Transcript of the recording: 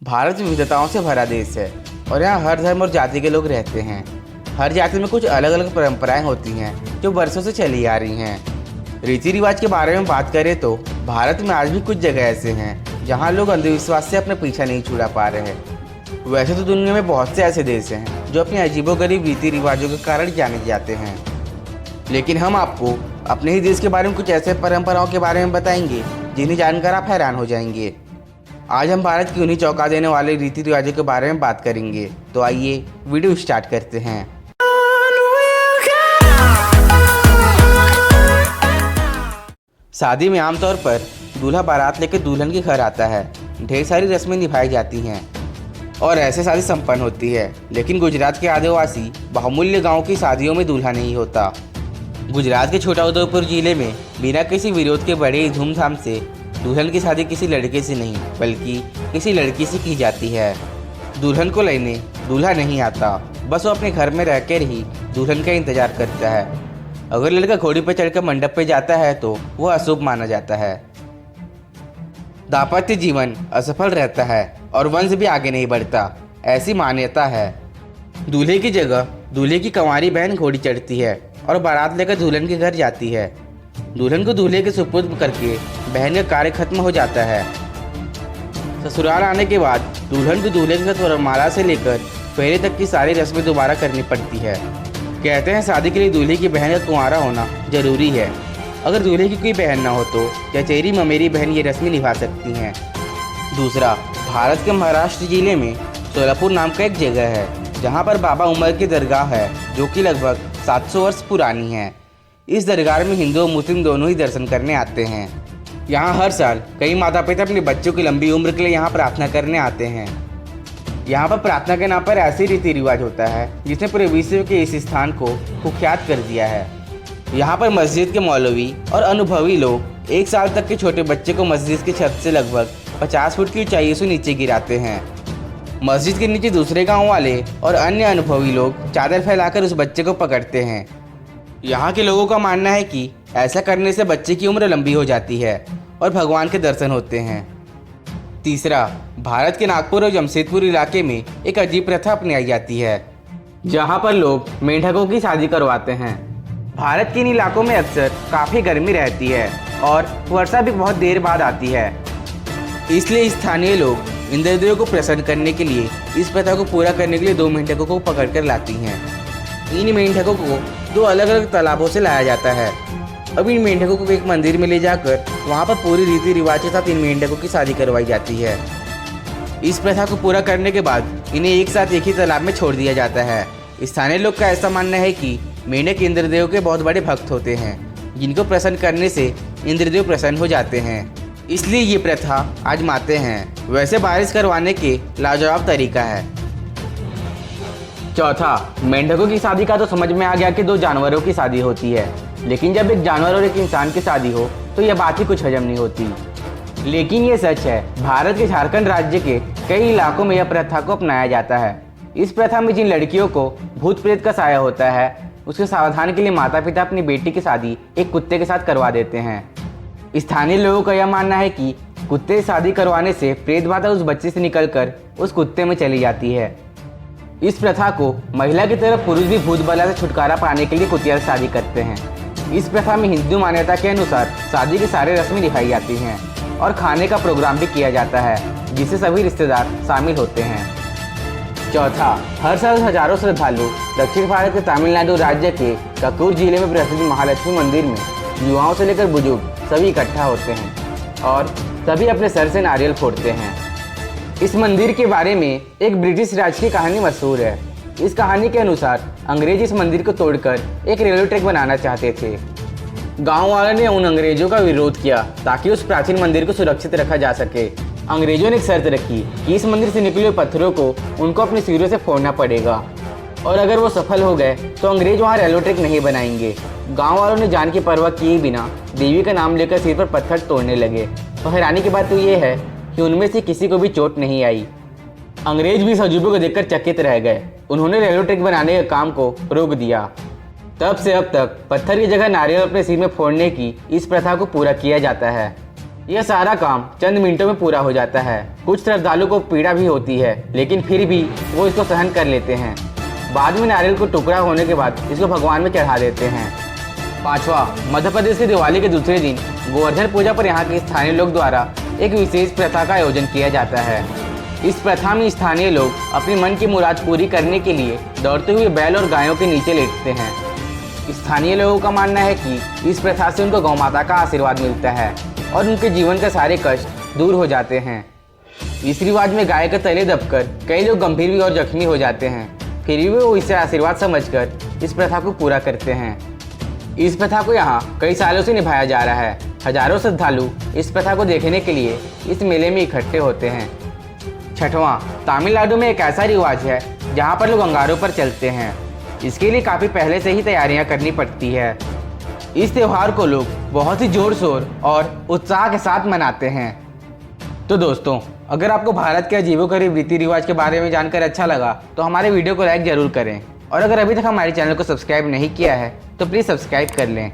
भारत विविधताओं से भरा देश है और यहाँ हर धर्म और जाति के लोग रहते हैं। हर जाति में कुछ अलग अलग परंपराएं होती हैं जो वर्षों से चली आ रही हैं। रीति रिवाज के बारे में बात करें तो भारत में आज भी कुछ जगह ऐसे हैं जहाँ लोग अंधविश्वास से अपना पीछा नहीं छुड़ा पा रहे हैं। वैसे तो दुनिया में बहुत से ऐसे देश हैं जो अपने अजीबोगरीब रीति रिवाजों के कारण जाने जाते हैं, लेकिन हम आपको अपने ही देश के बारे में कुछ ऐसे परंपराओं के बारे में बताएंगे जिन्हें जानकर आप हैरान हो जाएंगे। आज हम भारत की उन्हीं चौंका देने वाले रीति रिवाजों के बारे में बात करेंगे। तो आइए वीडियो स्टार्ट करते हैं। शादी में आमतौर पर दूल्हा बारात लेकर दुल्हन के घर आता है। ढेर सारी रस्में निभाई जाती हैं और ऐसे शादी संपन्न होती है, लेकिन गुजरात के आदिवासी बहुमूल्य गांव की शादियों में दूल्हा नहीं होता। गुजरात के छोटा उदयपुर जिले में बिना किसी विरोध के बड़े धूमधाम से दुल्हन की शादी किसी लड़के से नहीं बल्कि किसी लड़की से की जाती है। दुल्हन को लेने दूल्हा नहीं आता, बस वो अपने घर में रहकर ही दुल्हन का इंतजार करता है। अगर लड़का घोड़ी पर चढ़कर मंडप पे जाता है तो वह अशुभ माना जाता है। दाम्पत्य जीवन असफल रहता है और वंश भी आगे नहीं बढ़ता, ऐसी मान्यता है। दूल्हे की जगह दूल्हे की कंवारी बहन घोड़ी चढ़ती है और बारात लेकर दुल्हन के घर जाती है। दुल्हन को दूल्हे के सुपुर्द करके बहन का कार्य खत्म हो जाता है। ससुराल आने के बाद दुल्हन को दूल्हे के साथ वरमाला से लेकर फेरे तक की सारी रस्में दोबारा करनी पड़ती है। कहते हैं शादी के लिए दूल्हे की बहन का कुंवारा होना जरूरी है। अगर दूल्हे की कोई बहन ना हो तो चचेरी ममेरी बहन ये रस्में निभा सकती हैं। दूसरा, भारत के महाराष्ट्र जिले में सोलापुर नाम का एक जगह है जहाँ पर बाबा उमर की दरगाह है, जो कि लगभग 700 वर्ष पुरानी है। इस दरगाह में हिंदू और मुस्लिम दोनों ही दर्शन करने आते हैं। यहाँ हर साल कई माता पिता अपने बच्चों की लंबी उम्र के लिए यहाँ प्रार्थना करने आते हैं। यहाँ पर प्रार्थना के नाम पर ऐसी रीति रिवाज होता है जिसने पूरे विश्व के इस स्थान को कुख्यात कर दिया है। यहाँ पर मस्जिद के मौलवी और अनुभवी लोग 1 साल तक के छोटे बच्चे को मस्जिद की छत से लगभग 50 फुट की ऊंचाई से नीचे गिराते हैं। मस्जिद के नीचे दूसरे गाँव वाले और अन्य अनुभवी लोग चादर फैलाकर उस बच्चे को पकड़ते हैं। यहाँ के लोगों का मानना है कि ऐसा करने से बच्चे की उम्र लंबी हो जाती है और भगवान के दर्शन होते हैं। तीसरा, भारत के नागपुर और जमशेदपुर इलाके में एक अजीब प्रथा अपनाई जाती है जहाँ पर लोग मेंढकों की शादी करवाते हैं। भारत के इन इलाकों में अक्सर काफ़ी गर्मी रहती है और वर्षा भी बहुत देर बाद आती है, इसलिए स्थानीय लोग इंद्रदेव को प्रसन्न करने के लिए इस प्रथा को पूरा करने के लिए 2 मेंढकों को पकड़ कर लाती हैं। इन मेंढकों को 2 अलग अलग तालाबों से लाया जाता है। अब इन मेंढकों को एक मंदिर में ले जाकर वहाँ पर पूरी रीति रिवाज के साथ इन मेंढकों की शादी करवाई जाती है। इस प्रथा को पूरा करने के बाद इन्हें एक साथ एक ही तालाब में छोड़ दिया जाता है। स्थानीय लोग का ऐसा मानना है कि मेंढक इंद्रदेव के बहुत बड़े भक्त होते हैं, जिनको प्रसन्न करने से इंद्रदेव प्रसन्न हो जाते हैं, इसलिए ये प्रथा आजमाते हैं। वैसे बारिश करवाने के लाजवाब तरीका है। चौथा, मेंढकों की शादी का तो समझ में आ गया कि 2 जानवरों की शादी होती है, लेकिन जब एक जानवर और एक इंसान की शादी हो तो यह बात ही कुछ हजम नहीं होती। लेकिन ये सच है, भारत के झारखंड राज्य के कई इलाकों में यह प्रथा को अपनाया जाता है। इस प्रथा में जिन लड़कियों को भूत प्रेत का साया होता है, उसके सावधान के लिए माता पिता अपनी बेटी की शादी एक कुत्ते के साथ करवा देते हैं। स्थानीय लोगों का यह मानना है कि कुत्ते से शादी करवाने से प्रेत बाधा उस बच्चे से निकलकर उस कुत्ते में चली जाती है। इस प्रथा को महिला की तरफ पुरुष भी भूत बला से छुटकारा पाने के लिए कुतिया से शादी करते हैं। इस प्रथा में हिंदू मान्यता के अनुसार शादी की सारी रस्में दिखाई जाती हैं और खाने का प्रोग्राम भी किया जाता है, जिससे सभी रिश्तेदार शामिल होते हैं। चौथा, हर साल हजारों श्रद्धालु दक्षिण भारत के तमिलनाडु राज्य के कक्कूर जिले में प्रसिद्ध महालक्ष्मी मंदिर में युवाओं से लेकर बुजुर्ग सभी इकट्ठा होते हैं और सभी अपने सर से नारियल फोड़ते हैं। इस मंदिर के बारे में एक ब्रिटिश राज की कहानी मशहूर है। इस कहानी के अनुसार अंग्रेज इस मंदिर को तोड़कर एक रेलवे ट्रैक बनाना चाहते थे। गांव वालों ने उन अंग्रेजों का विरोध किया ताकि उस प्राचीन मंदिर को सुरक्षित रखा जा सके। अंग्रेजों ने एक शर्त रखी कि इस मंदिर से निकले हुए पत्थरों को उनको अपने सिरों से फोड़ना पड़ेगा और अगर वो सफल हो गए तो अंग्रेज वहाँ रेलवे ट्रैक नहीं बनाएंगे। गाँव वालों ने जान की परवाह किए बिना देवी का नाम लेकर सिर पर पत्थर तोड़ने लगे। तो हैरानी की बात तो ये है कि उनमें से किसी को भी चोट नहीं आई। अंग्रेज भी इस अजूबे को देखकर चकित रह गए। उन्होंने रेलवे ट्रैक बनाने के काम को रोक दिया। तब से अब तक पत्थर की जगह नारियल अपने सिर में फोड़ने की इस प्रथा को पूरा किया जाता है। यह सारा काम चंद मिनटों में पूरा हो जाता है। कुछ श्रद्धालु को पीड़ा भी होती है, लेकिन फिर भी वो इसको सहन कर लेते हैं। बाद में नारियल को टुकड़ा होने के बाद इसको भगवान में चढ़ा देते हैं। 5वां, मध्य प्रदेश की दिवाली के दूसरे दिन गोवर्धन पूजा पर यहाँ के स्थानीय लोग द्वारा एक विशेष प्रथा का आयोजन किया जाता है। इस प्रथा में स्थानीय लोग अपनी मन की मुराद पूरी करने के लिए दौड़ते हुए बैल और गायों के नीचे लेटते हैं। स्थानीय लोगों का मानना है कि इस प्रथा से उनको गौ माता का आशीर्वाद मिलता है और उनके जीवन के सारे कष्ट दूर हो जाते हैं। इस रिवाज में गाय के तले दबकर कई लोग गंभीर भी और जख्मी हो जाते हैं, फिर भी वो इसे आशीर्वाद समझकर इस प्रथा को पूरा करते हैं। इस प्रथा को यहाँ कई सालों से निभाया जा रहा है। हजारों श्रद्धालु इस प्रथा को देखने के लिए इस मेले में इकट्ठे होते हैं। 6वां, तमिलनाडु में एक ऐसा रिवाज है जहाँ पर लोग अंगारों पर चलते हैं। इसके लिए काफ़ी पहले से ही तैयारियां करनी पड़ती है। इस त्यौहार को लोग बहुत ही जोर शोर और उत्साह के साथ मनाते हैं। तो दोस्तों, अगर आपको भारत के अजीबोगरीब रीति रिवाज के बारे में जानकर अच्छा लगा तो हमारे वीडियो को लाइक ज़रूर करें, और अगर अभी तक हमारे चैनल को सब्सक्राइब नहीं किया है तो प्लीज़ सब्सक्राइब कर लें।